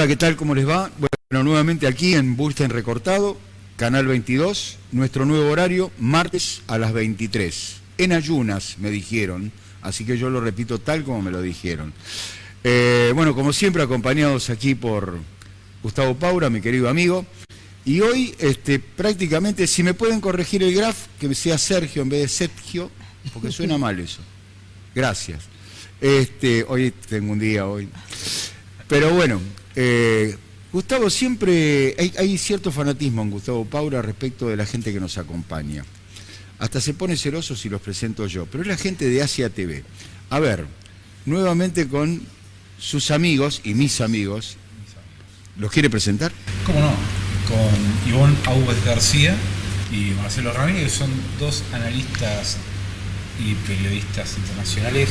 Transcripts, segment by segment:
Hola, ¿qué tal? ¿Cómo les va? Bueno, nuevamente aquí en Bullstein Recortado, Canal 22, nuestro nuevo horario, martes a las 23. En ayunas, me dijeron, así que yo lo repito tal como me lo dijeron. Bueno, como siempre, acompañados aquí por Gustavo Paura, mi querido amigo. Y hoy, prácticamente, si me pueden corregir el graf, que sea Sergio en vez de Sergio, porque suena mal eso. Gracias. Hoy tengo un día hoy. Pero bueno, Gustavo, siempre hay cierto fanatismo en Gustavo Paura respecto de la gente que nos acompaña. Hasta se pone celoso si los presento yo, pero es la gente de Asia TV. A ver, nuevamente con sus amigos y mis amigos. ¿Los quiere presentar? ¿Cómo no? Con Ivonne Augues García y Marcelo Ramírez, son dos analistas y periodistas internacionales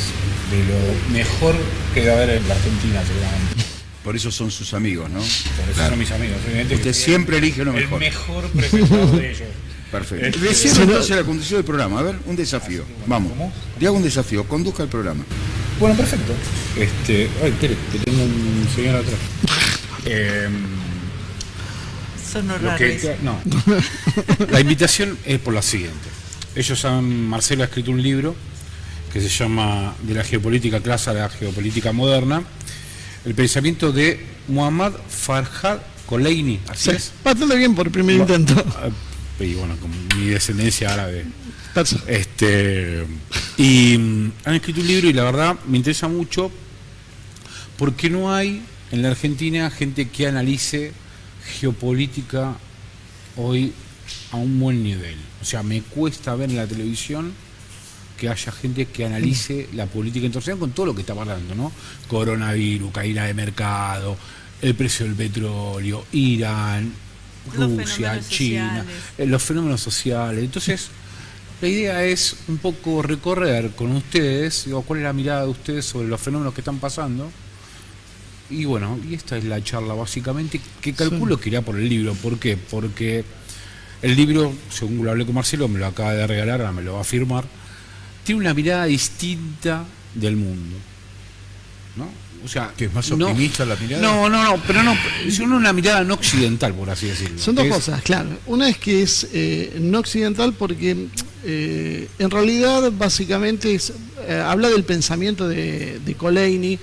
de lo mejor que debe haber en la Argentina, seguramente. Por eso son sus amigos, ¿no? Por eso claro. Son mis amigos. Obviamente usted siempre elige lo mejor. El mejor presentador de ellos. Perfecto. Decimos entonces la conducción del programa. A ver, un desafío. Bueno, vamos. ¿cómo? Le hago un desafío. Conduzca el programa. Bueno, perfecto. Ay, espere, que tengo un señor atrás. Son raros. No. La invitación es por la siguiente. Marcelo ha escrito un libro que se llama De la geopolítica clásica a la geopolítica moderna. El pensamiento de Muhammad Farhad Khomeini. Así es. Bastante bien por el primer intento. Y bueno, con mi descendencia árabe. Y han escrito un libro y la verdad me interesa mucho porque no hay en la Argentina gente que analice geopolítica hoy a un buen nivel. O sea, me cuesta ver en la televisión que haya gente que analice la política internacional con todo lo que está pasando, ¿no? Coronavirus, caída de mercado, el precio del petróleo, Irán, Rusia, China, los fenómenos sociales. Entonces, la idea es un poco recorrer con ustedes, digo, cuál es la mirada de ustedes sobre los fenómenos que están pasando. Y bueno, y esta es la charla básicamente, que calculo que irá por el libro. ¿Por qué? Porque el libro, según lo hablé con Marcelo, me lo acaba de regalar, ahora me lo va a firmar, tiene una mirada distinta del mundo, ¿no? O sea, ¿que es más optimista la mirada? Pero es una mirada no occidental, por así decirlo. Son dos cosas, claro. Una es que es no occidental porque en realidad básicamente habla del pensamiento de Khomeini,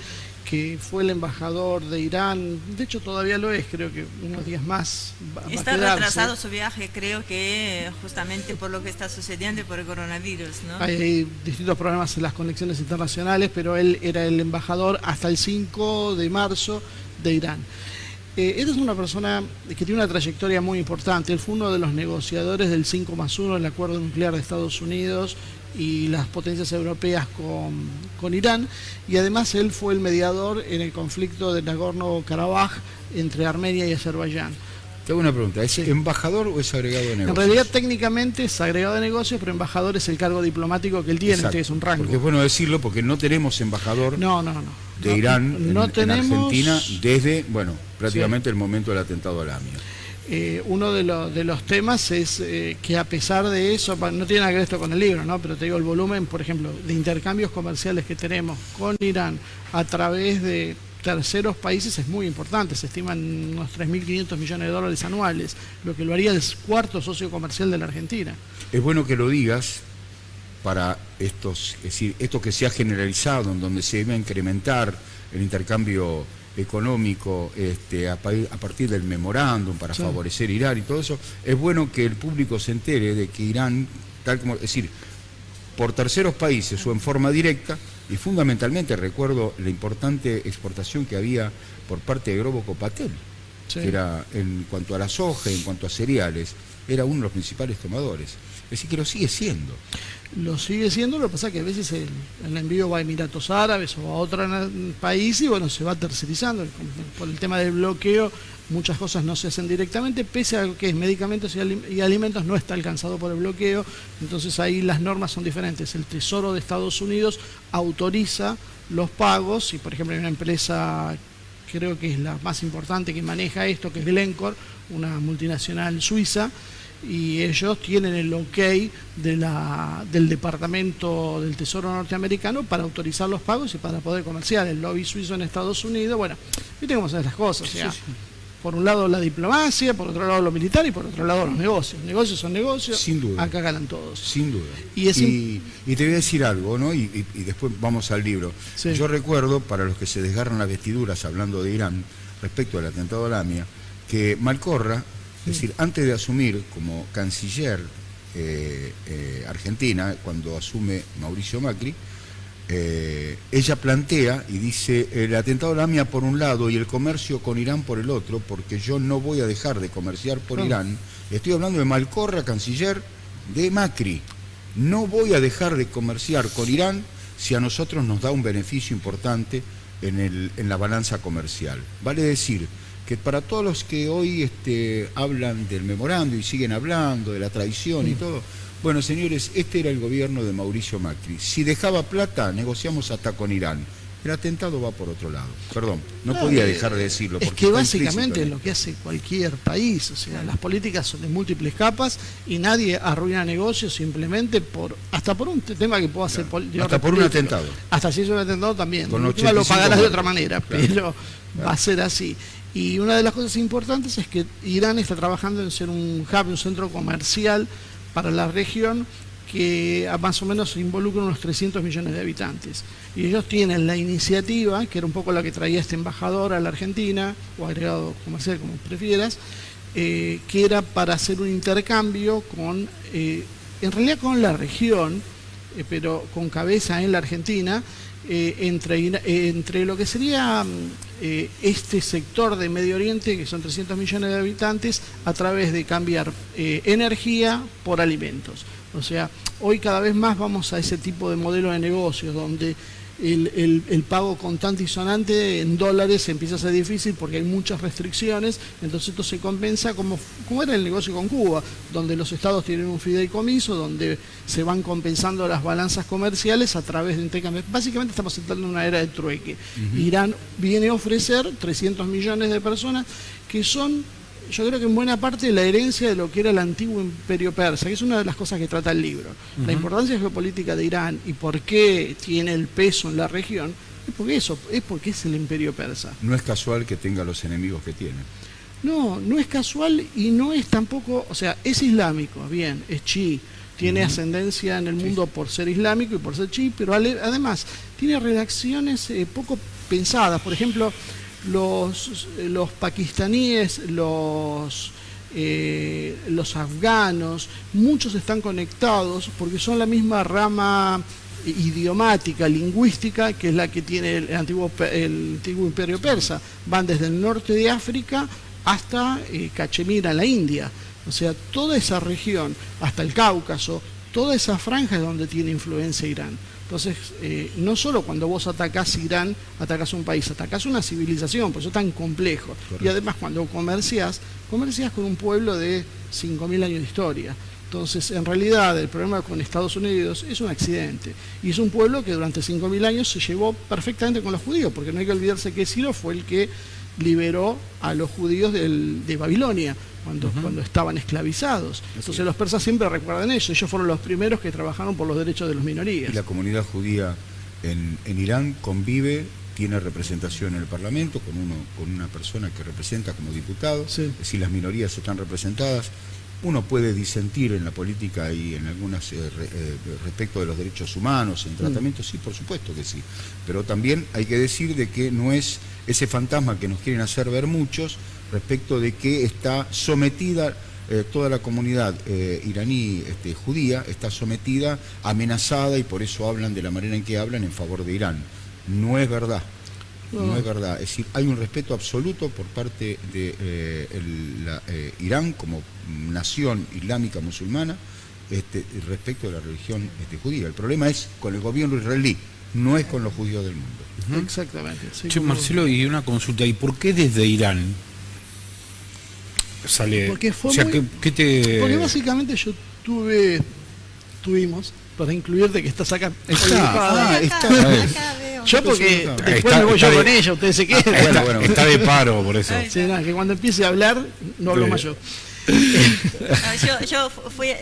que fue el embajador de Irán, de hecho todavía lo es, creo que unos días más está retrasado su viaje, creo que justamente por lo que está sucediendo y por el coronavirus, ¿no? Hay distintos problemas en las conexiones internacionales, pero él era el embajador hasta el 5 de marzo de Irán. Él es una persona que tiene una trayectoria muy importante. Él fue uno de los negociadores del 5+1, el acuerdo nuclear de Estados Unidos y las potencias europeas con Irán, y además él fue el mediador en el conflicto de Nagorno-Karabaj entre Armenia y Azerbaiyán. Te hago una pregunta, ¿es embajador o es agregado de negocios? En realidad técnicamente es agregado de negocios, pero embajador es el cargo diplomático que él tiene, que es un rango. Porque es bueno decirlo, porque no tenemos embajador de Irán en Argentina desde, bueno, prácticamente el momento del atentado al AMIA. Uno de los temas es que a pesar de eso, no tiene nada que ver esto con el libro, ¿no? Pero te digo, el volumen, por ejemplo, de intercambios comerciales que tenemos con Irán a través de terceros países es muy importante. Se estiman unos 3.500 millones de dólares anuales, lo que lo haría el cuarto socio comercial de la Argentina. Es bueno que lo digas para es decir, esto que se ha generalizado, en donde se debe incrementar el intercambio económico a partir del memorándum para favorecer Irán y todo eso. Es bueno que el público se entere de que Irán, tal como, es decir, por terceros países o en forma directa, y fundamentalmente recuerdo la importante exportación que había por parte de Grobo Copatel, que era en cuanto a la soja, en cuanto a cereales, era uno de los principales tomadores. Es decir, que lo sigue siendo. Lo sigue siendo, lo que pasa es que a veces el envío va a Emiratos Árabes o a otro país y bueno, se va tercerizando. Por el tema del bloqueo, muchas cosas no se hacen directamente, pese a que medicamentos y alimentos no está alcanzado por el bloqueo. Entonces ahí las normas son diferentes. El Tesoro de Estados Unidos autoriza los pagos y, por ejemplo, hay una empresa, creo que es la más importante que maneja esto, que es Glencore, una multinacional suiza, y ellos tienen el ok del Departamento del Tesoro norteamericano para autorizar los pagos y para poder comerciar. El lobby suizo en Estados Unidos, bueno, viste cómo son las cosas, o sea, por un lado la diplomacia, por otro lado lo militar y por otro lado los negocios. Negocios son negocios, sin duda, acá ganan todos. Sin duda. Y te voy a decir algo, ¿no? Y después vamos al libro. Sí. Yo recuerdo, para los que se desgarran las vestiduras hablando de Irán, respecto al atentado a Lamia, que Malcorra, es decir, antes de asumir como canciller Argentina, cuando asume Mauricio Macri, ella plantea y dice: el atentado a Lamia por un lado y el comercio con Irán por el otro, porque yo no voy a dejar de comerciar por Irán. Estoy hablando de Malcorra, canciller de Macri. No voy a dejar de comerciar con Irán si a nosotros nos da un beneficio importante en la balanza comercial. Vale decir que para todos los que hoy hablan del memorando y siguen hablando de la traición y todo, bueno, señores, este era el gobierno de Mauricio Macri. Si dejaba plata, negociamos hasta con Irán. El atentado va por otro lado. Perdón, no podía dejar de decirlo. Es que básicamente es lo que hace cualquier país, o sea, las políticas son de múltiples capas y nadie arruina negocios simplemente hasta por un tema que pueda ser hasta por un atentado. Hasta si es un atentado también. Con lo 85 pagarás de otra manera, claro, pero va a ser así. Y una de las cosas importantes es que Irán está trabajando en ser un hub, un centro comercial para la región que más o menos involucra unos 300 millones de habitantes. Y ellos tienen la iniciativa, que era un poco la que traía este embajador a la Argentina, o agregado comercial, como prefieras, que era para hacer un intercambio en realidad con la región, pero con cabeza en la Argentina, entre lo que sería este sector de Medio Oriente, que son 300 millones de habitantes, a través de cambiar energía por alimentos. O sea, hoy cada vez más vamos a ese tipo de modelo de negocios, donde el pago contante y sonante en dólares empieza a ser difícil porque hay muchas restricciones. Entonces esto se compensa como era el negocio con Cuba, donde los estados tienen un fideicomiso, donde se van compensando las balanzas comerciales a través de intercambio. Básicamente estamos entrando en una era de trueque. Irán viene a ofrecer 300 millones de personas que son, yo creo que en buena parte, la herencia de lo que era el antiguo imperio persa, que es una de las cosas que trata el libro. La importancia geopolítica de Irán y por qué tiene el peso en la región, es porque es el imperio persa. No es casual que tenga los enemigos que tiene. No, no es casual y no es tampoco, o sea, es islámico, bien, es chií, tiene ascendencia en el mundo por ser islámico y por ser chií, pero además tiene redacciones poco pensadas. Por ejemplo, los pakistaníes, los afganos, muchos están conectados porque son la misma rama idiomática, lingüística, que es la que tiene el antiguo imperio persa. Van desde el norte de África hasta Cachemira, en la India. O sea, toda esa región, hasta el Cáucaso, toda esa franja es donde tiene influencia Irán. Entonces, no solo cuando vos atacás Irán, atacás un país, atacás una civilización, por eso es tan complejo. Correcto. Y además cuando comerciás con un pueblo de 5.000 años de historia. Entonces, en realidad, el problema con Estados Unidos es un accidente. Y es un pueblo que durante 5.000 años se llevó perfectamente con los judíos, porque no hay que olvidarse que Ciro fue el que liberó a los judíos de Babilonia, cuando estaban esclavizados. Entonces los persas siempre recuerdan eso. Ellos fueron los primeros que trabajaron por los derechos de las minorías. Y la comunidad judía en Irán convive, tiene representación en el Parlamento, con una persona que representa como diputado. Sí. Es decir, las minorías están representadas. Uno puede disentir en la política y en algunas respecto de los derechos humanos, en tratamientos, sí, por supuesto que sí. Pero también hay que decir de que no es ese fantasma que nos quieren hacer ver muchos, respecto de que está sometida toda la comunidad iraní judía, está sometida, amenazada, y por eso hablan de la manera en que hablan en favor de Irán. No es verdad. No es verdad. Es decir, hay un respeto absoluto por parte de Irán como nación islámica musulmana respecto de la religión judía. El problema es con el gobierno israelí, no es con los judíos del mundo. Exactamente. Sí, che, Marcelo, y una consulta, ¿y por qué desde Irán sale? Porque fue porque básicamente tuvimos, para incluirte que estás acá. Acá veo. Yo porque después me voy yo con ella, ustedes se quedan. Bueno, está de paro por eso. Sí, nada, que cuando empiece a hablar, no hablo más yo.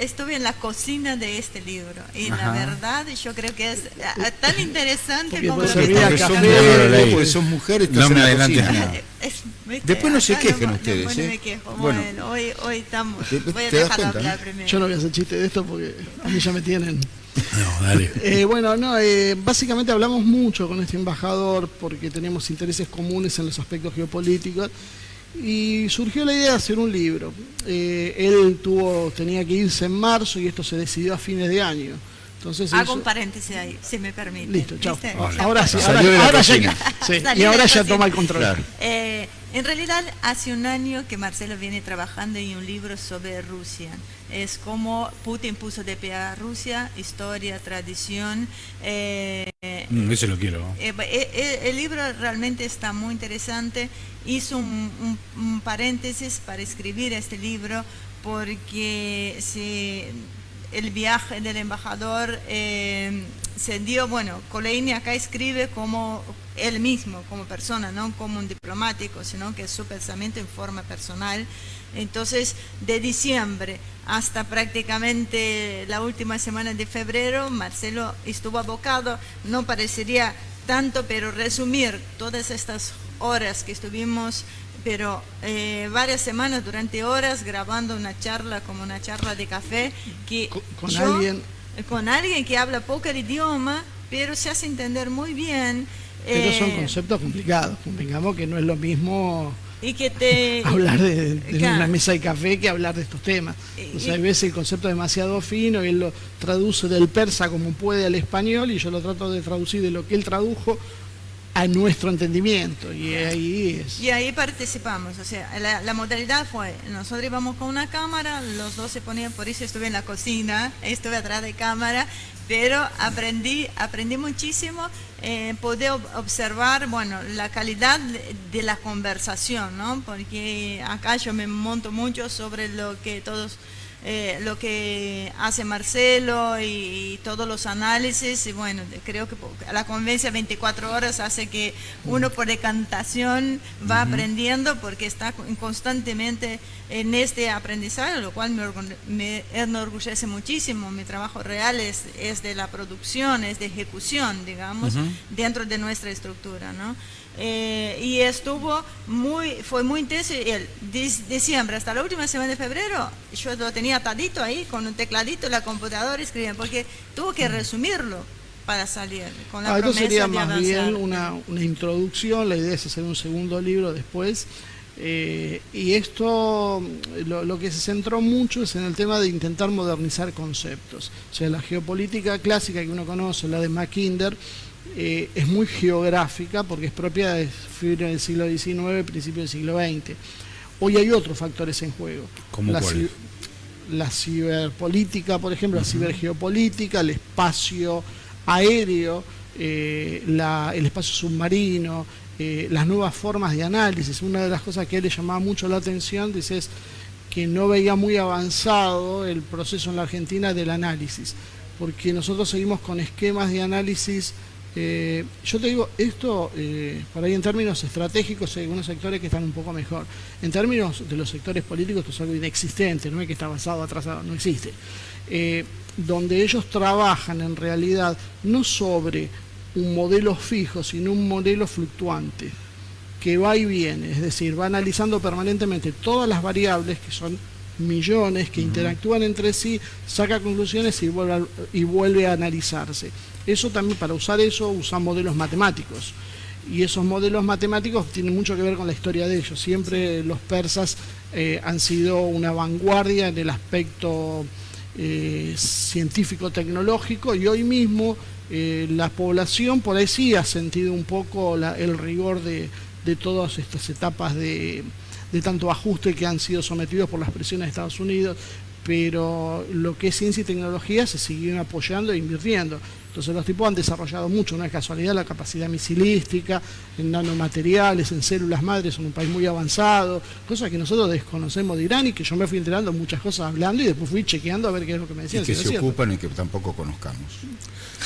Estuve en la cocina de este libro y Ajá. la verdad yo creo que es tan interesante Porque como puede lo que servir a está café, explicando. Porque son mujeres, No estás me en la adelantes cocina. nada. ¿Viste? Después no se Acá quejen no ustedes, me ¿eh? quejo. Bueno. Bueno, hoy estamos. Te- Voy a te das dejar cuenta, hablar ¿no? primero. Yo no voy a hacer chiste de esto porque a mí ya me tienen. No, dale. Bueno, no, básicamente hablamos mucho con este embajador porque tenemos intereses comunes en los aspectos geopolíticos y surgió la idea de hacer un libro. Él tenía que irse en marzo y esto se decidió a fines de año. Entonces Hago hizo- un paréntesis ahí, si me permite. Listo, chao. ¿Viste? Ahora sí, Salió de la ahora cocina. ya, sí, Salió y de ahora la ya cocina. toma el control. Claro. En realidad, hace un año que Marcelo viene trabajando en un libro sobre Rusia. Es como Putin puso de pie a Rusia, historia, tradición. Eso lo quiero. El libro realmente está muy interesante. Hizo un paréntesis para escribir este libro porque el viaje del embajador se dio, bueno, Kholeini acá escribe como él mismo, como persona, no como un diplomático, sino que es su pensamiento en forma personal. Entonces, de diciembre hasta prácticamente la última semana de febrero, Marcelo estuvo abocado, no parecería tanto, pero resumir todas estas horas que estuvimos, pero varias semanas, durante horas, grabando una charla, como una charla de café, que Con alguien. con alguien que habla poco el idioma, pero se hace entender muy bien. Pero son conceptos complicados, convengamos que no es lo mismo Y que te... hablar de Claro. una mesa de café que hablar de estos temas. O sea, Y- hay veces el concepto es demasiado fino y él lo traduce del persa como puede al español y yo lo trato de traducir de lo que él tradujo a nuestro entendimiento. Y ahí es... Y ahí participamos, o sea, la modalidad fue, nosotros íbamos con una cámara, los dos se ponían, por eso estuve en la cocina, estuve atrás de cámara, pero aprendí muchísimo, pude observar, bueno, la calidad de la conversación, ¿no? Porque acá yo me monto mucho sobre lo que lo que hace Marcelo y todos los análisis, y bueno, creo que la convivencia 24 horas hace que uno por decantación va aprendiendo porque está constantemente en este aprendizaje, lo cual me enorgullece muchísimo. Mi trabajo real es de la producción, es de ejecución, digamos, dentro de nuestra estructura, ¿no? Y fue muy intenso. Y diciembre hasta la última semana de febrero, yo lo tenía atadito ahí con un tecladito en la computadora escribiendo, porque tuvo que resumirlo para salir con la Esto promesa sería de más avanzar. bien una introducción, la idea es hacer un segundo libro después. Y esto lo que se centró mucho es en el tema de intentar modernizar conceptos. O sea, la geopolítica clásica que uno conoce, la de Mackinder, es muy geográfica porque es propia de fines del siglo XIX, principios del siglo XX. Hoy hay otros factores en juego. ¿Cómo cuáles? La ciberpolítica, por ejemplo, la cibergeopolítica, el espacio aéreo, el espacio submarino, las nuevas formas de análisis. Una de las cosas que a él le llamaba mucho la atención es que no veía muy avanzado el proceso en la Argentina del análisis, porque nosotros seguimos con esquemas de análisis. Yo te digo, esto, por ahí en términos estratégicos hay algunos sectores que están un poco mejor. En términos de los sectores políticos esto es algo inexistente, no es que está basado, atrasado, no existe. Donde ellos trabajan en realidad no sobre un modelo fijo, sino un modelo fluctuante, que va y viene, es decir, va analizando permanentemente todas las variables, que son millones, que interactúan entre sí, saca conclusiones y vuelve a analizarse. Eso también, para usar eso, usan modelos matemáticos. Y esos modelos matemáticos tienen mucho que ver con la historia de ellos. Siempre los persas han sido una vanguardia en el aspecto científico-tecnológico, y hoy mismo la población por ahí sí ha sentido un poco el rigor de todas estas etapas de tanto ajuste que han sido sometidos por las presiones de Estados Unidos, pero lo que es ciencia y tecnología se siguieron apoyando e invirtiendo. Entonces los tipos han desarrollado mucho, no es casualidad, la capacidad misilística, en nanomateriales, en células madres, son un país muy avanzado, cosas que nosotros desconocemos de Irán y que yo me fui enterando muchas cosas hablando y después fui chequeando a ver qué es lo que me decían. Y que si se era cierto. ocupan y que tampoco conozcamos.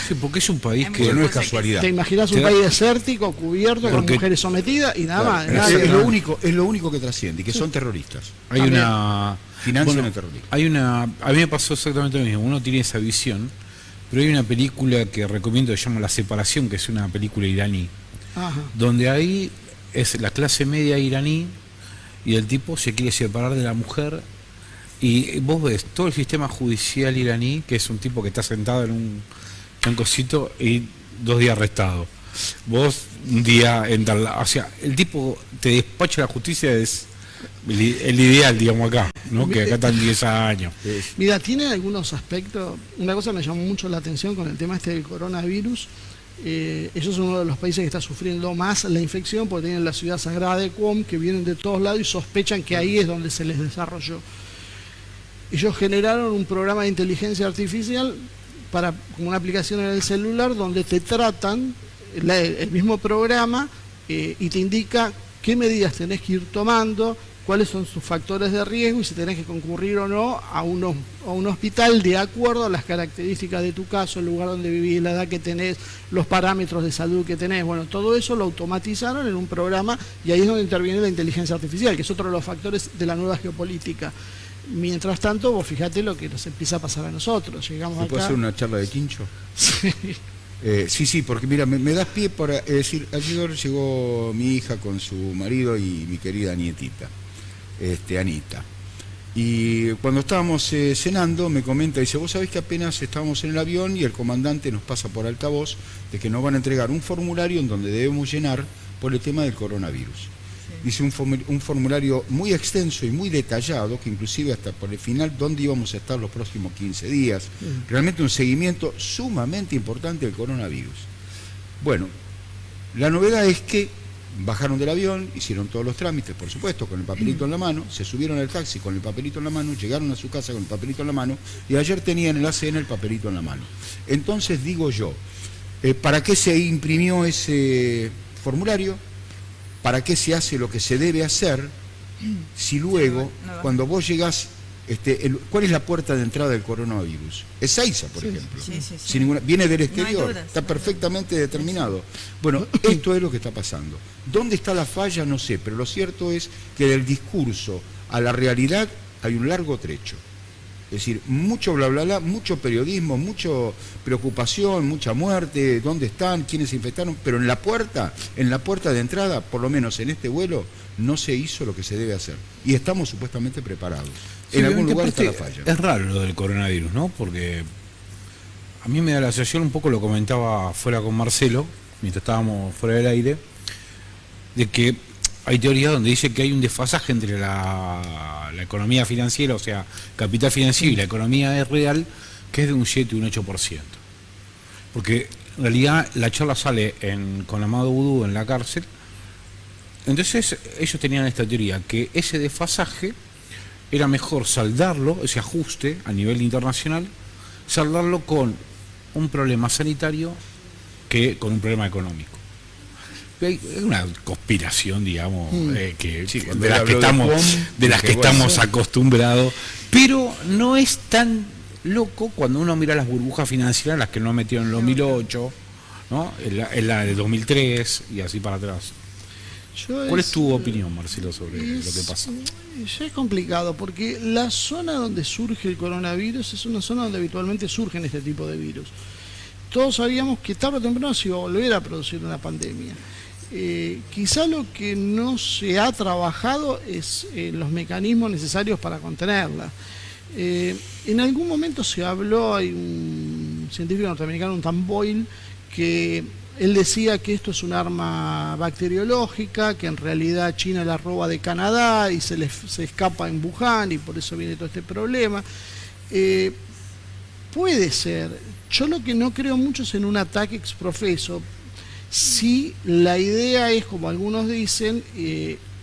Sí, porque es un país Hay que muchas no es cosas que casualidad. Te imaginas un Te da- país desértico, cubierto, con Porque- mujeres sometidas y nada más. Claro, nada es, que- es lo único que trasciende, y que son terroristas. hay También. una... Financian el terrorismo. Hay una... A mí me pasó exactamente lo mismo. Uno tiene esa visión, pero hay una película que recomiendo que se llama La Separación, que es una película iraní, Ajá. donde ahí es la clase media iraní y el tipo se quiere separar de la mujer y vos ves todo el sistema judicial iraní, que es un tipo que está sentado en un cosito y 2 días arrestado. Vos un día o sea, el tipo te despacha la justicia, es el ideal, digamos, acá, ¿no? Que acá están 10 años. Mira, tiene algunos aspectos. Una cosa me llamó mucho la atención con el tema este del coronavirus. Ellos son uno de los países que está sufriendo más la infección porque tienen la ciudad sagrada de Qom, que vienen de todos lados y sospechan que ahí es donde se les desarrolló. Ellos generaron un programa de inteligencia artificial como una aplicación en el celular donde te tratan el mismo programa y te indica qué medidas tenés que ir tomando, cuáles son sus factores de riesgo y si tenés que concurrir o no a un hospital de acuerdo a las características de tu caso, el lugar donde vivís, la edad que tenés, los parámetros de salud que tenés. Bueno, todo eso lo automatizaron en un programa y ahí es donde interviene la inteligencia artificial, que es otro de los factores de la nueva geopolítica. Mientras tanto, vos fijate lo que nos empieza a pasar a nosotros. Llegamos ¿Se puede acá. hacer una charla de quincho? Sí. Sí, porque mira, me das pie para decir, ayer llegó mi hija con su marido y mi querida nietita, Anita. Y cuando estábamos cenando, me comenta, dice, vos sabés que apenas estábamos en el avión y el comandante nos pasa por altavoz de que nos van a entregar un formulario en donde debemos llenar por el tema del coronavirus. Dice un formulario muy extenso y muy detallado, que inclusive hasta por el final, dónde íbamos a estar los próximos 15 días. Realmente un seguimiento sumamente importante del coronavirus. Bueno, la novedad es que bajaron del avión, hicieron todos los trámites, por supuesto, con el papelito en la mano, se subieron al taxi con el papelito en la mano, llegaron a su casa con el papelito en la mano, y ayer tenían en la cena el papelito en la mano. Entonces digo yo, ¿para qué se imprimió ese formulario? ¿Para qué se hace lo que se debe hacer si luego, cuando vos llegás, ¿cuál es la puerta de entrada del coronavirus? Ezeiza, por ejemplo. Sí. Sin ninguna, viene del exterior, dudas, está no hay perfectamente determinado. Bueno, esto es lo que está pasando. ¿Dónde está la falla? No sé, pero lo cierto es que del discurso a la realidad hay un largo trecho. Es decir, mucho bla bla bla, mucho periodismo, mucha preocupación, mucha muerte, dónde están, quiénes se infectaron, pero en la puerta de entrada, por lo menos en este vuelo, no se hizo lo que se debe hacer. Y estamos supuestamente preparados. Sí, en algún lugar aparte, está la falla. es raro lo del coronavirus, ¿no? Porque a mí me da la sensación, un poco lo comentaba fuera con Marcelo, mientras estábamos fuera del aire, de que hay teorías donde dice que hay un desfasaje entre la economía financiera, o sea, capital financiero y la economía real, que es de un 7 y un 8%. Porque en realidad la charla sale con Amado Vudú en la cárcel. Entonces ellos tenían esta teoría, que ese desfasaje era mejor saldarlo, ese ajuste a nivel internacional, saldarlo con un problema sanitario que con un problema económico. Hay una conspiración, digamos, Sí, de las que estamos acostumbrados, pero no es tan loco cuando uno mira las burbujas financieras, las que no metieron en 2008, ¿no? En la de 2003 y así para atrás. ¿Cuál es tu opinión, Marcelo, sobre lo que pasa? Ya es complicado, porque la zona donde surge el coronavirus es una zona donde habitualmente surgen este tipo de virus. Todos sabíamos que tarde o temprano se iba a volver a producir una pandemia. Quizá lo que no se ha trabajado es los mecanismos necesarios para contenerla. En algún momento se habló, hay un científico norteamericano, un Tom Boyle, que él decía que esto es un arma bacteriológica, que en realidad China la roba de Canadá y se escapa en Wuhan y por eso viene todo este problema. Puede ser. Yo lo que no creo mucho es en un ataque exprofeso. Si la idea es, como algunos dicen,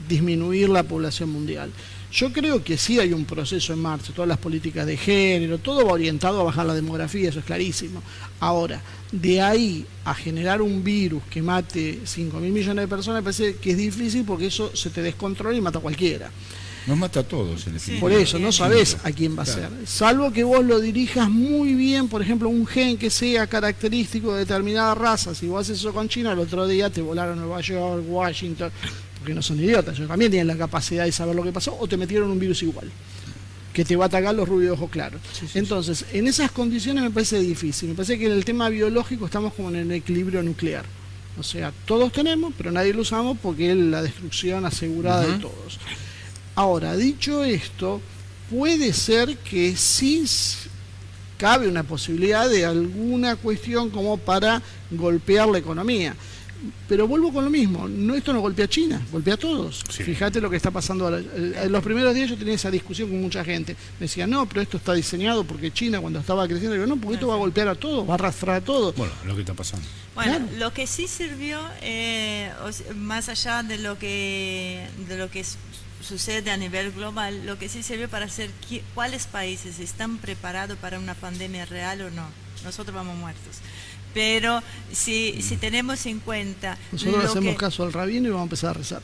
disminuir la población mundial. Yo creo que sí hay un proceso en marcha, todas las políticas de género, todo va orientado a bajar la demografía, eso es clarísimo. Ahora, de ahí a generar un virus que mate 5.000 millones de personas, me parece que es difícil porque eso se te descontrola y mata a cualquiera. Nos mata a todos en definitiva. Por eso, no sabés a quién va a ser. Salvo que vos lo dirijas muy bien, por ejemplo, un gen que sea característico de determinada raza. Si vos haces eso con China, el otro día te volaron Nueva York, Washington, porque no son idiotas, ellos también tienen la capacidad de saber lo que pasó, o te metieron un virus igual, que te va a atacar los rubios de ojos claros. Entonces, en esas condiciones me parece difícil. Me parece que en el tema biológico estamos como en el equilibrio nuclear. O sea, todos tenemos, pero nadie lo usamos porque es la destrucción asegurada de todos. Ahora, dicho esto, puede ser que sí cabe una posibilidad de alguna cuestión como para golpear la economía. Pero vuelvo con lo mismo, esto no golpea a China, golpea a todos. Sí. Fíjate lo que está pasando ahora. En los primeros días yo tenía esa discusión con mucha gente. Me decía, no, pero esto está diseñado porque China cuando estaba creciendo, digo, no, porque esto va a golpear a todos, va a arrastrar a todos. Bueno, lo que está pasando. Bueno, claro. Lo que sí sirvió, más allá de lo que sucede a nivel global, lo que sí sirvió para hacer cuáles países están preparados para una pandemia real o no. Nosotros vamos muertos. Pero si tenemos en cuenta... Nosotros le hacemos caso al rabino y vamos a empezar a rezar,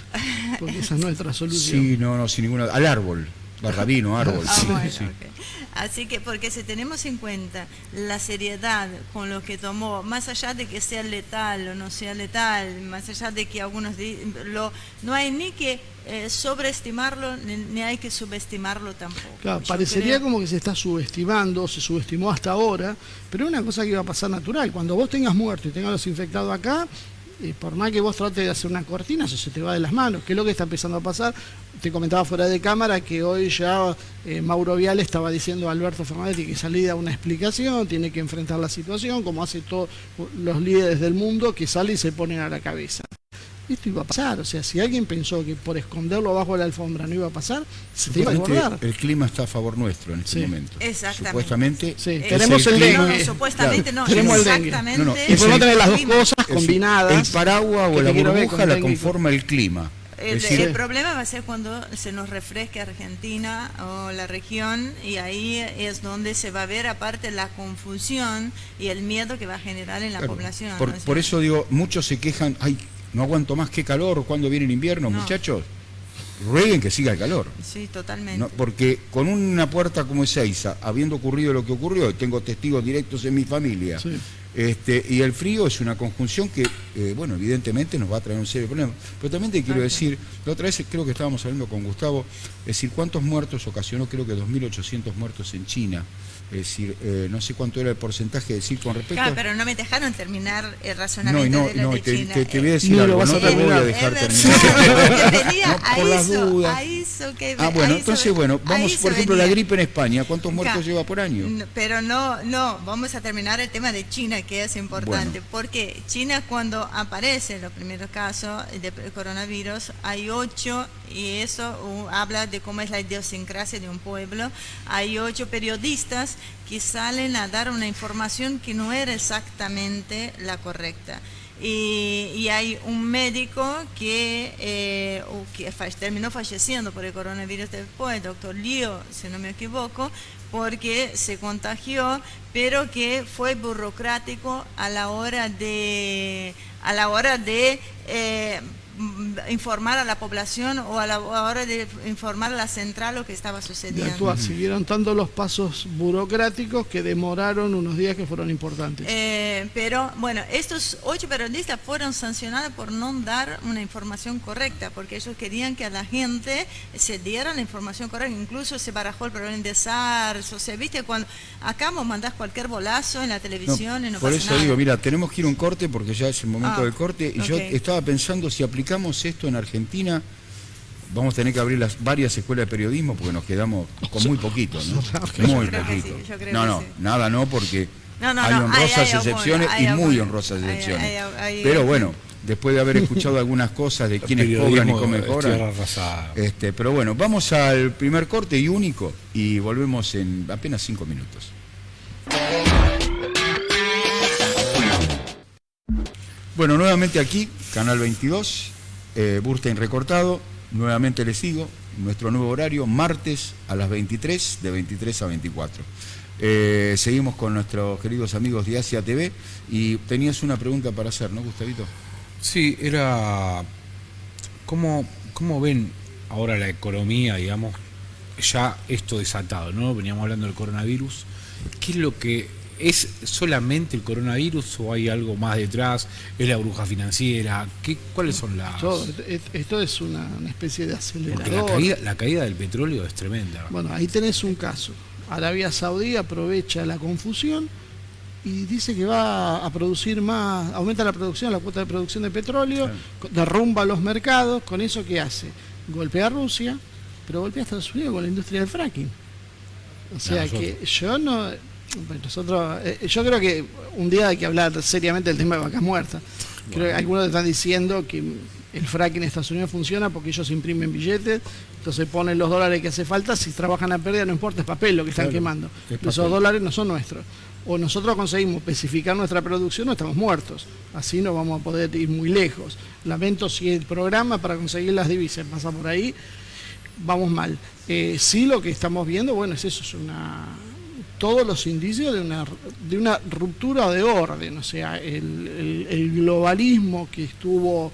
porque esa es nuestra solución. Sí, no, sin ninguna... Al árbol, al rabino, árbol. Sí, bueno, sí. Okay. Así que, porque si tenemos en cuenta la seriedad con lo que tomó, más allá de que sea letal o no sea letal, más allá de que algunos... no hay ni que sobreestimarlo, ni hay que subestimarlo tampoco. Claro, parecería como que se está subestimando, se subestimó hasta ahora, pero es una cosa que va a pasar natural. Cuando vos tengas muerto y tengas los infectados acá, por más que vos trates de hacer una cortina, eso se te va de las manos, que es lo que está empezando a pasar. Te comentaba fuera de cámara que hoy ya Mauro Viale estaba diciendo a Alberto Fernández que salir a una explicación, tiene que enfrentar la situación, como hace todos los líderes del mundo que salen y se ponen a la cabeza. Esto iba a pasar, o sea, si alguien pensó que por esconderlo abajo de la alfombra no iba a pasar, se te iba a acordar. El clima está a favor nuestro en este momento. Exactamente. Supuestamente. Sí. Tenemos el dengue. No, supuestamente claro, no. Tenemos Exactamente. el dengue. Y podemos tener las dos cosas combinadas. El paraguas o la burbuja la conforma el clima. El problema va a ser cuando se nos refresque Argentina o la región, y ahí es donde se va a ver aparte la confusión y el miedo que va a generar en la población. Por eso digo, muchos se quejan, ay, no aguanto más, qué calor, ¿cuándo viene el invierno? No. Muchachos, rueguen que siga el calor. Sí, totalmente. No, porque con una puerta como Ezeiza, habiendo ocurrido lo que ocurrió, tengo testigos directos en mi familia, sí. Y el frío es una conjunción que, bueno, evidentemente nos va a traer un serio problema. Pero también te quiero decir, la otra vez creo que estábamos hablando con Gustavo, es decir, ¿cuántos muertos ocasionó? Creo que 2.800 muertos en China. Es decir, no sé cuánto era el porcentaje, decir con respecto... Claro, pero no me dejaron terminar el razonamiento de lo de China. Te voy a decir algo, no te voy a dejar terminar. Por las dudas. Bueno, entonces, bueno, vamos, por ejemplo, la gripe en España, ¿cuántos muertos lleva por año? Pero no, vamos a terminar el tema de China, que es importante, porque China, cuando aparecen los primeros casos de coronavirus, hay 8, y eso habla de cómo es la idiosincrasia de un pueblo, hay 8 periodistas que salen a dar una información que no era exactamente la correcta. Y hay un médico que terminó falleciendo por el coronavirus después, el doctor Liu, si no me equivoco, porque se contagió, pero que fue burocrático a la hora de informar a la población o a la hora de informar a la central lo que estaba sucediendo. Siguieron tanto los pasos burocráticos que demoraron unos días que fueron importantes. Pero bueno, estos 8 periodistas fueron sancionados por no dar una información correcta, porque ellos querían que a la gente se diera la información correcta. Incluso se barajó el problema de SARS, o sea, viste, cuando acá vos mandás cualquier bolazo en la televisión y no pasa nada. Por eso digo, mira, tenemos que ir a un corte porque ya es el momento del corte, y yo estaba pensando, si aplicamos esto en Argentina, vamos a tener que abrir varias escuelas de periodismo porque nos quedamos con muy poquito, ¿no? Muy poquito. Nada no, porque hay honrosas excepciones y muy honrosas excepciones. Pero bueno, después de haber escuchado algunas cosas de quienes cobran y cómo cobran. Pero bueno, vamos al primer corte y único, y volvemos en apenas 5 minutos. Bueno, nuevamente aquí, Canal 22, Burstein recortado, nuevamente les digo, nuestro nuevo horario, martes a las 23, de 23 a 24. Seguimos con nuestros queridos amigos de Asia TV y tenías una pregunta para hacer, ¿no, Gustavito? Sí, era ¿cómo ven ahora la economía, digamos, ya esto desatado, ¿no? Veníamos hablando del coronavirus. ¿Qué es lo que es solamente el coronavirus o hay algo más detrás? ¿Es la burbuja financiera? ¿Cuáles son las...? Esto es una especie de acelerador. Porque la caída del petróleo es tremenda. Bueno, ahí tenés un caso. Arabia Saudí aprovecha la confusión y dice que va a producir más, aumenta la producción, la cuota de producción de petróleo, derrumba los mercados. ¿Con eso qué hace? Golpea a Rusia, pero golpea a Estados Unidos con la industria del fracking. O sea que yo creo que un día hay que hablar seriamente del tema de vacas muertas. Creo que algunos están diciendo que el fracking en Estados Unidos funciona porque ellos imprimen billetes, entonces ponen los dólares que hace falta, si trabajan a pérdida no importa, es papel lo que están quemando. Esos dólares no son nuestros. O nosotros conseguimos especificar nuestra producción o estamos muertos. Así no vamos a poder ir muy lejos. Lamento si el programa para conseguir las divisas pasa por ahí, vamos mal. Sí, lo que estamos viendo, bueno, es eso, todos los indicios de una ruptura de orden. O sea, el globalismo que estuvo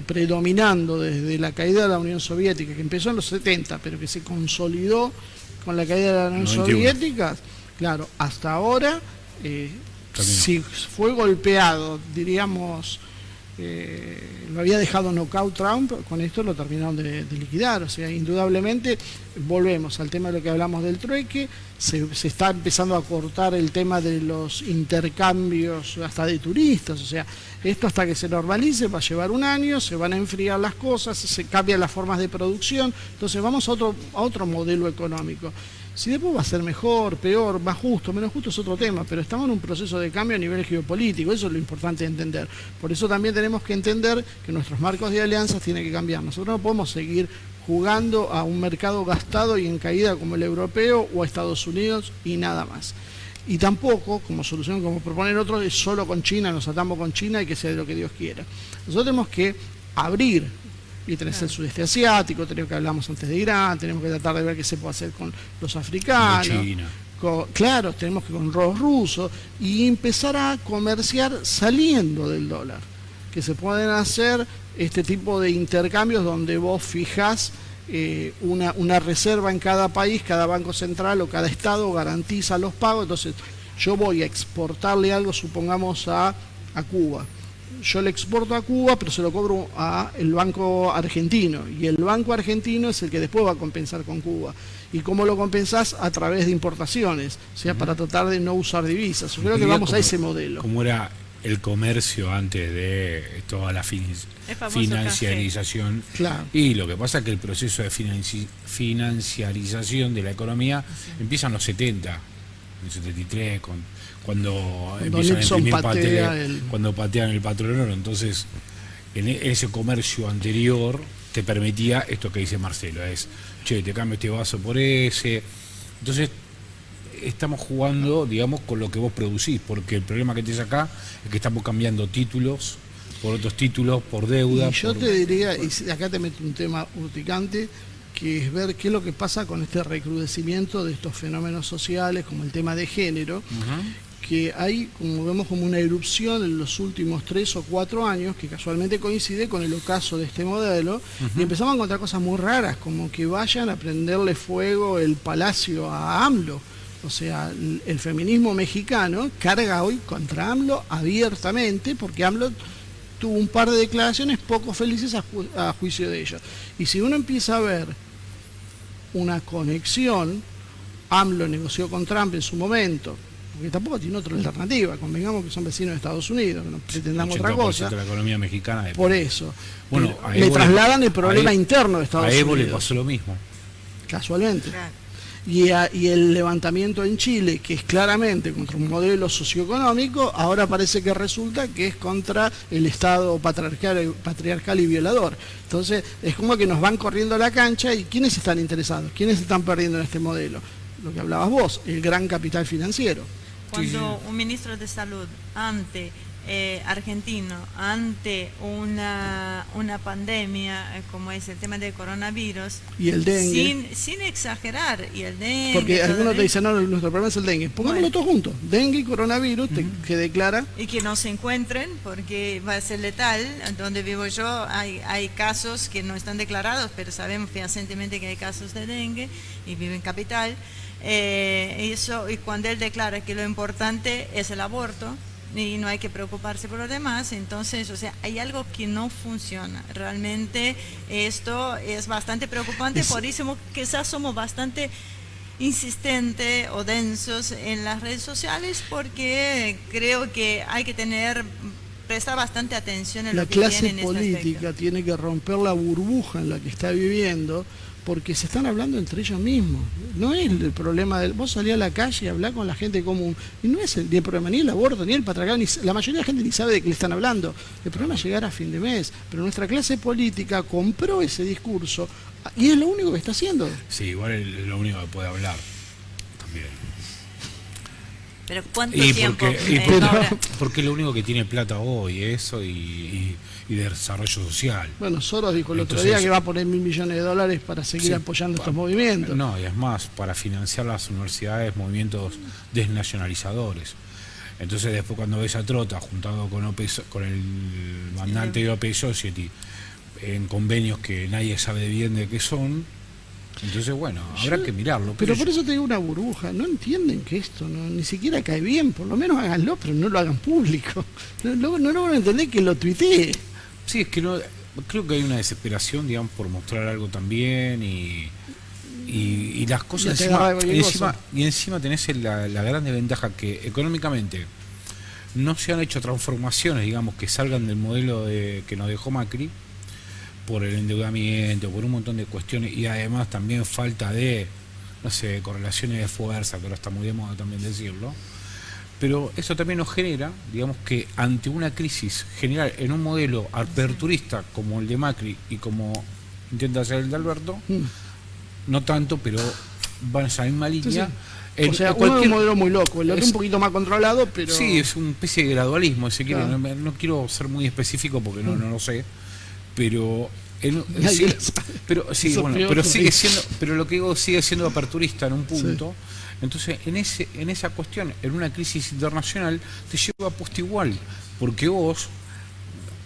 predominando desde la caída de la Unión Soviética, que empezó en los 70, pero que se consolidó con la caída de la Unión Soviética, claro, hasta ahora, si fue golpeado, diríamos, lo había dejado knockout Trump, con esto lo terminaron de liquidar. O sea, indudablemente, volvemos al tema de lo que hablamos del trueque, se está empezando a cortar el tema de los intercambios hasta de turistas. O sea, esto hasta que se normalice va a llevar un año, se van a enfriar las cosas, se cambian las formas de producción, entonces vamos a otro modelo económico. Si después va a ser mejor, peor, más justo, menos justo es otro tema, pero estamos en un proceso de cambio a nivel geopolítico, eso es lo importante de entender. Por eso también tenemos que entender que nuestros marcos de alianzas tienen que cambiar. Nosotros no podemos seguir jugando a un mercado gastado y en caída como el europeo o a Estados Unidos y nada más. Y tampoco, como solución, como proponen otros, es solo con China, nos atamos con China y que sea lo que Dios quiera. Nosotros tenemos que abrir. Y tenés el sudeste asiático, tenemos que hablamos antes de Irán, tenemos que tratar de ver qué se puede hacer con los africanos. China. Claro, tenemos que con los rusos y empezar a comerciar saliendo del dólar. Que se pueden hacer este tipo de intercambios donde vos fijás una reserva en cada país, cada banco central o cada estado garantiza los pagos. Entonces, yo voy a exportarle algo, supongamos, a Cuba. Yo le exporto a Cuba, pero se lo cobro al banco argentino. Y el banco argentino es el que después va a compensar con Cuba. ¿Y cómo lo compensás? A través de importaciones, o sea, para tratar de no usar divisas. Yo creo que vamos a ese modelo. ¿Cómo era el comercio antes de toda la financiarización? Claro. Y lo que pasa es que el proceso de financiarización de la economía empieza en los 70, en el 73, cuando empiezan a imprimir cuando patean el patrón oro. Entonces, en ese comercio anterior te permitía esto que dice Marcelo, es, che, te cambio este vaso por ese. Entonces, estamos jugando, digamos, con lo que vos producís, porque el problema que tenés acá es que estamos cambiando títulos por otros títulos, por deuda. Y yo te diría, y acá te meto un tema urticante, que es ver qué es lo que pasa con este recrudecimiento de estos fenómenos sociales, como el tema de género, que hay, como vemos, como una erupción en los últimos 3 o 4 años, que casualmente coincide con el ocaso de este modelo, y empezamos a encontrar cosas muy raras, como que vayan a prenderle fuego el palacio a AMLO. O sea, el feminismo mexicano carga hoy contra AMLO abiertamente, porque AMLO tuvo un par de declaraciones poco felices a juicio de ellos. Y si uno empieza a ver una conexión, AMLO negoció con Trump en su momento, porque tampoco tiene otra alternativa, convengamos que son vecinos de Estados Unidos, que no pretendamos otra cosa. De la economía mexicana por eso. Bueno, le trasladan el problema interno de Estados Unidos. A Evo le pasó lo mismo. Casualmente. Claro. Y el levantamiento en Chile, que es claramente contra un modelo socioeconómico, ahora parece que resulta que es contra el Estado patriarcal y violador. Entonces, es como que nos van corriendo a la cancha, y ¿quiénes están interesados? ¿Quiénes están perdiendo en este modelo? Lo que hablabas vos, el gran capital financiero. Cuando un ministro de salud antes argentino ante una pandemia como es el tema del coronavirus, y el dengue, sin exagerar, y el dengue, porque algunos te dicen, no, nuestro problema es el dengue, pongámoslo todos juntos, dengue y coronavirus, que declara, y que no se encuentren porque va a ser letal. Donde vivo yo hay casos que no están declarados, pero sabemos fehacientemente que hay casos de dengue, y vivo en Capital. Eso, y cuando él declara que lo importante es el aborto y no hay que preocuparse por lo demás, entonces, o sea, hay algo que no funciona. Realmente esto es bastante preocupante, por eso quizás somos bastante insistentes o densos en las redes sociales, porque creo que hay que prestar bastante atención en la lo que clase viene en este política aspecto. tiene que romper la burbuja en la que está viviendo, porque se están hablando entre ellos mismos. No es el problema del... Vos salís a la calle y hablás con la gente común, y no es ni el problema ni el aborto, ni el patriarcado, la mayoría de la gente ni sabe de qué le están hablando. El problema es llegar a fin de mes, pero nuestra clase política compró ese discurso, y es lo único que está haciendo. Sí, igual es lo único que puede hablar también. Pero ¿cuánto Y tiempo? porque es lo único que tiene plata hoy, eso y de desarrollo social. Bueno, Soros dijo el otro Entonces, día que va a poner $1.000 millones para seguir Sí, apoyando estos movimientos. No, y es más, para financiar las universidades, movimientos desnacionalizadores. Entonces después cuando ves a Trota juntado con el mandante de OP Society en convenios que nadie sabe bien de qué son, entonces bueno, habrá que mirarlo. Pero por eso te digo una burbuja, no entienden que esto ni siquiera cae bien, por lo menos háganlo, pero no lo hagan público. No van a entender que lo tuitee. Sí, es que no, creo que hay una desesperación, digamos, por mostrar algo también y las cosas encima tenés la gran desventaja que económicamente no se han hecho transformaciones, digamos, que salgan del modelo que nos dejó Macri, por el endeudamiento, por un montón de cuestiones, y además también falta de, no sé, correlaciones de fuerza, que ahora está muy de moda también decirlo. Pero eso también nos genera, digamos, que ante una crisis general en un modelo aperturista como el de Macri y como intenta hacer el de Alberto, no tanto, pero van a esa misma línea. O sea, uno es un modelo muy loco, el otro un poquito más controlado, pero... Sí, es una especie de gradualismo, si quiere. No quiero ser muy específico porque no lo sé, pero... pero sí, bueno, pero sigue siendo, pero lo que digo sigue siendo aperturista en un punto. Sí. Entonces, en esa cuestión, en una crisis internacional, te lleva a puesto igual, porque vos,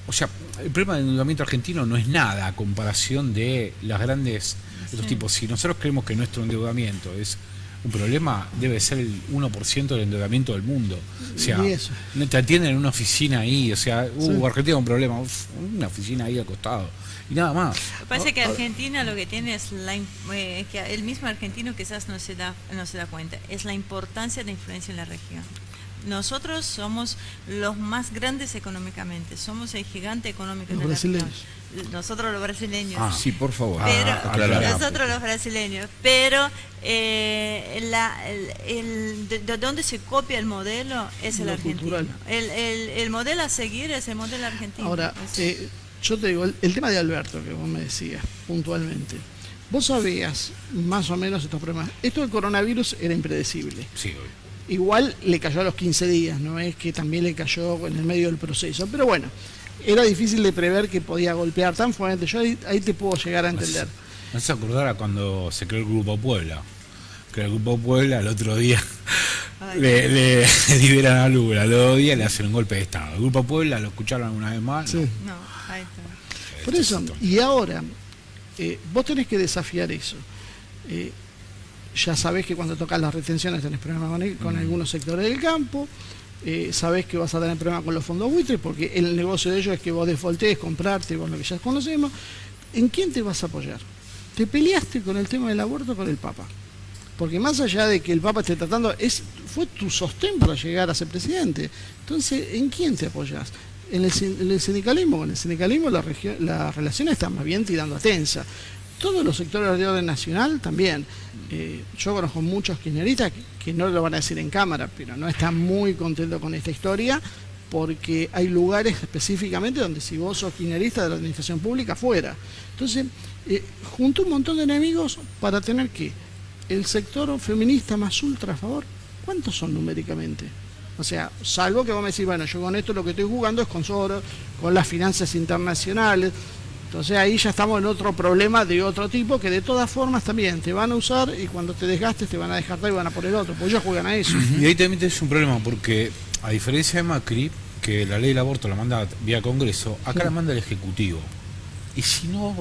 o sea, el problema del endeudamiento argentino no es nada a comparación de las grandes, estos tipos. Si nosotros creemos que nuestro endeudamiento es un problema, debe ser el 1% del endeudamiento del mundo. O sea, no te atienden en una oficina ahí, o sea, Argentina es un problema, una oficina ahí al costado. Y nada más. Parece que Argentina lo que tiene es que el mismo argentino quizás no se da cuenta, es la importancia de influencia en la región. Nosotros somos los más grandes económicamente, somos el gigante económico de la región. Nosotros los brasileños. Sí, por favor. Nosotros los brasileños. Pero de donde se copia el modelo es el argentino. El modelo a seguir es el modelo argentino. Ahora, yo te digo, el tema de Alberto, que vos me decías puntualmente, vos sabías más o menos estos problemas. Esto del coronavirus era impredecible. Sí, obvio. Igual le cayó a los 15 días, no es que también le cayó en el medio del proceso. Pero bueno, era difícil de prever que podía golpear tan fuerte. Yo ahí te puedo llegar a entender. ¿No se acordara cuando se creó el Grupo Puebla? Que el Grupo Puebla el otro día le liberan a Lula, el otro día le hacen un golpe de Estado. El Grupo Puebla lo escucharon una vez más. Sí. No, ahí está. Por eso, y ahora, vos tenés que desafiar eso. Ya sabés que cuando tocas las retenciones tenés problemas con algunos sectores del campo, sabés que vas a tener problemas con los fondos buitres, porque el negocio de ellos es que vos defaultés, comprarte, con lo que ya conocemos. ¿En quién te vas a apoyar? Te peleaste con el tema del aborto con el Papa. Porque más allá de que el Papa esté tratando, fue tu sostén para llegar a ser presidente. Entonces, ¿en quién te apoyás? En el sindicalismo. Con el sindicalismo la relación está más bien tirando a tensa. Todos los sectores de orden nacional también. Yo conozco muchos kirchneristas que no lo van a decir en cámara, pero no están muy contentos con esta historia, porque hay lugares específicamente donde si vos sos kirchnerista de la administración pública, fuera. Entonces, juntó un montón de enemigos para tener que el sector feminista más ultra a favor. ¿Cuántos son numéricamente? O sea, salvo que vos me decís, bueno, yo con esto lo que estoy jugando es con Soros, con las finanzas internacionales. Entonces ahí ya estamos en otro problema de otro tipo, que de todas formas también te van a usar y cuando te desgastes te van a descartar y van a poner otro, porque ellos juegan a eso. Y ahí también tenés un problema, porque a diferencia de Macri, que la ley del aborto la manda vía Congreso, acá la manda el Ejecutivo. Y si no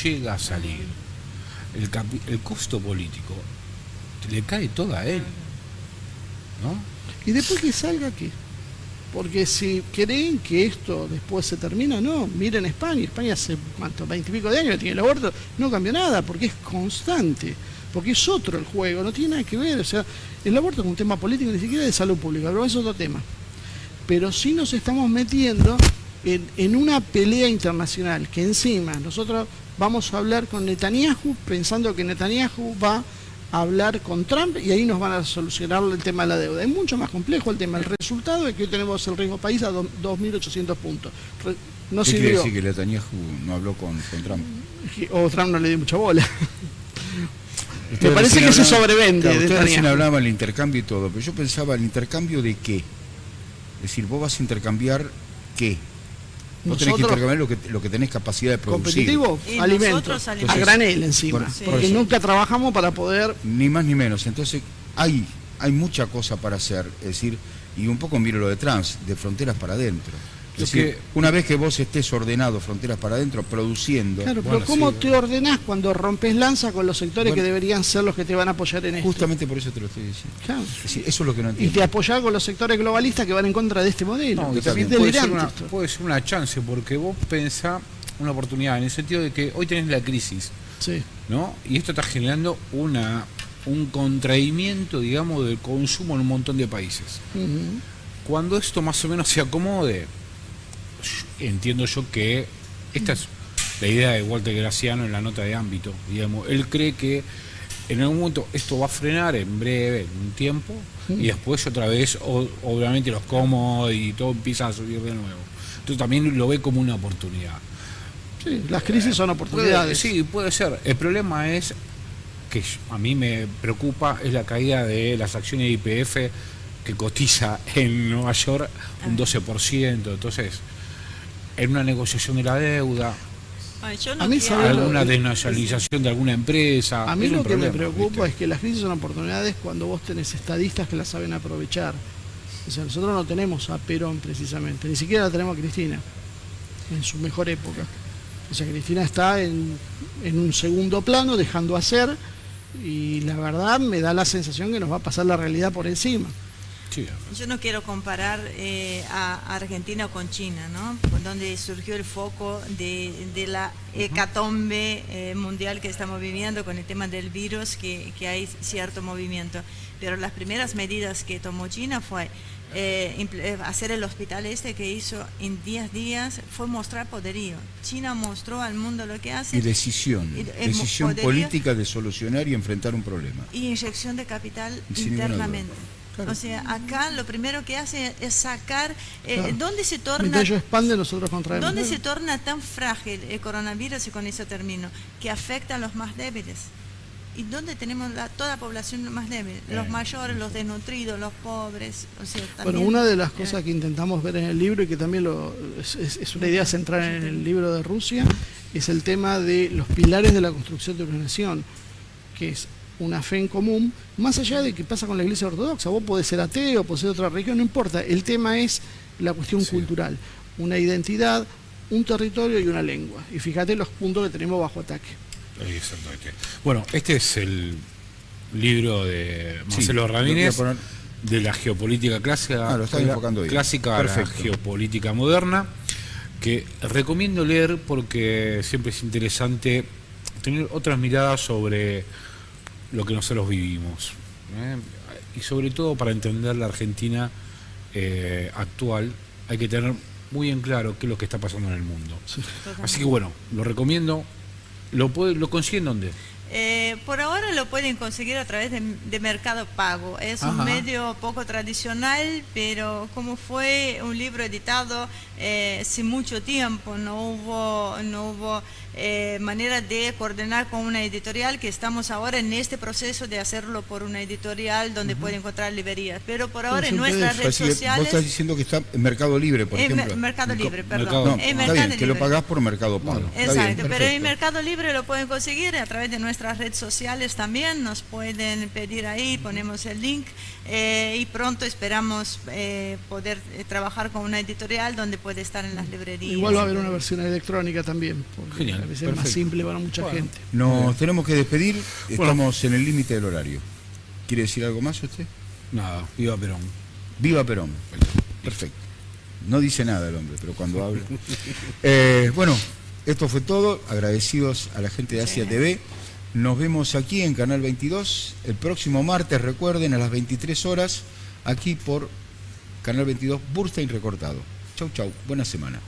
llega a salir el costo político, le cae todo a él, ¿no? Y después que salga, ¿qué? Porque si creen que esto después se termina, no. Miren España hace 20 y pico de años que tiene el aborto, no cambió nada, porque es constante, porque es otro el juego, no tiene nada que ver. O sea, el aborto es un tema político, ni siquiera de salud pública, pero es otro tema. Pero sí nos estamos metiendo en una pelea internacional, que encima nosotros vamos a hablar con Netanyahu, pensando que Netanyahu va a hablar con Trump y ahí nos van a solucionar el tema de la deuda. Es mucho más complejo el tema. El resultado es que hoy tenemos el riesgo país a 2.800 puntos. No ¿Qué sirvió. quiere decir que Netanyahu no habló con Trump? O Trump no le dio mucha bola. Me Ustedes parece recién que se hablaban- sobrevende. Claro, ustedes recién Netanyahu. hablaban del intercambio y todo, pero yo pensaba, ¿el intercambio de qué? Es decir, vos vas a intercambiar qué. Vos tenés que Nosotros- intercambiar lo que tenés capacidad de producir. Competitivo, Y alimentos. nosotros alimentos. A granel encima. Por- Sí. Porque por eso. nunca trabajamos para poder. Ni más ni menos. Entonces, hay mucha cosa para hacer. Es decir, y un poco miro lo de trans, de fronteras para adentro. Es Lo decir, que- una vez que vos estés ordenado fronteras para adentro, produciendo, Claro, Bueno, pero ¿cómo sí. te ordenás cuando rompes lanza con los sectores Bueno. que deberían ser los que te van a apoyar en esto? justamente por eso te lo estoy diciendo. Claro. Es decir, eso es lo que no Y entiendo. te apoyás con los sectores globalistas que van en contra de este modelo. No, y Es también delirante puede esto. ser una chance, porque vos pensás una oportunidad, en el sentido de que hoy tenés la crisis, Sí. ¿no? Y esto está generando un contraimiento, digamos, del consumo en un montón de países. Ujú. Cuando esto más o menos se acomode, entiendo yo que esta es la idea de Walter Graciano en la nota de ámbito, digamos, él cree que en algún momento esto va a frenar en breve, en un tiempo, y después otra vez, obviamente los comos y todo empieza a subir de nuevo. Entonces también lo ve como una oportunidad. Sí, las crisis son oportunidades. Sí, puede ser. El problema es que a mí me preocupa es la caída de las acciones de YPF, que cotiza en Nueva York un 12%. Entonces, en una negociación de la deuda, Ay, yo no A mí, quiero- ¿sabes lo- alguna desnacionalización de alguna empresa. A mí es un lo que me problema, preocupa ¿viste? es que las crisis son oportunidades cuando vos tenés estadistas que las saben aprovechar. O sea, nosotros no tenemos a Perón precisamente, ni siquiera la tenemos a Cristina en su mejor época. O sea, Cristina está en un segundo plano, dejando hacer, y la verdad me da la sensación que nos va a pasar la realidad por encima. Sí, Yo no quiero comparar a Argentina con China, ¿no? Por donde surgió el foco de la hecatombe mundial que estamos viviendo con el tema del virus, que hay cierto movimiento. Pero las primeras medidas que tomó China fue hacer el hospital que hizo en 10 días, fue mostrar poderío. China mostró al mundo lo que hace. Y decisión. Decisión poderío política de solucionar y enfrentar un problema. y inyección de capital Sin ninguna internamente. duda. Claro. O sea, acá lo primero que hace es sacar Claro. dónde se torna Mientras ellos expanden, nosotros contraemos. dónde se torna tan frágil el coronavirus, y con eso termino, que afecta a los más débiles. ¿Y dónde tenemos toda la población más débil? Los mayores, los desnutridos, los pobres. O sea, Bueno, también, una de las cosas que intentamos ver en el libro y que también es una idea central en el libro de Rusia, es el tema de los pilares de la construcción de una nación, que es una fe en común, más allá de qué pasa con la Iglesia Ortodoxa. Vos podés ser ateo, podés ser de otra religión, no importa. El tema es la cuestión cultural, una identidad, un territorio y una lengua. Y fíjate los puntos que tenemos bajo ataque. exactamente. Bueno, este es el libro de Sí, Marcelo lo voy a Ramírez, poner- de la geopolítica clásica, Ah, lo estás enfocando ahí. clásica a la Perfecto. geopolítica moderna, que recomiendo leer porque siempre es interesante tener otras miradas sobre lo que nosotros vivimos, ¿eh? Y sobre todo para entender la Argentina actual hay que tener muy en claro qué es lo que está pasando en el mundo. totalmente. Así que bueno, lo recomiendo. ¿Lo consiguen dónde? Por ahora lo pueden conseguir a través de Mercado Pago. Es un Ajá. medio poco tradicional, pero como fue un libro editado hace mucho tiempo, no hubo manera de coordinar con una editorial, que estamos ahora en este proceso de hacerlo por una editorial donde puede encontrar librerías. Pero por ahora en nuestras redes sociales... Vos estás diciendo que está en Mercado Libre, por ejemplo. Mercado Libre, perdón. Mercado- No, En está Mercado bien, que lo Libre. pagás por Mercado Pago. Está bien, Exacto, pero perfecto. en Mercado Libre lo pueden conseguir a través de nuestras redes sociales también, nos pueden pedir ahí, ponemos el link, y pronto esperamos poder trabajar con una editorial donde puede estar en las librerías. Igual va a haber una versión electrónica también, porque Genial, a veces es más perfecto. simple para mucha Bueno. gente. Nos tenemos que despedir, estamos en el límite del horario. ¿Quiere decir algo más usted? Nada, viva Perón. Viva Perón. Perfecto. No dice nada el hombre, pero cuando habla. Bueno, esto fue todo. Agradecidos a la gente de Asia TV. Nos vemos aquí en Canal 22 el próximo martes, recuerden, a las 23 horas, aquí por Canal 22, Burstein Recortado. Chau, chau. Buena semana.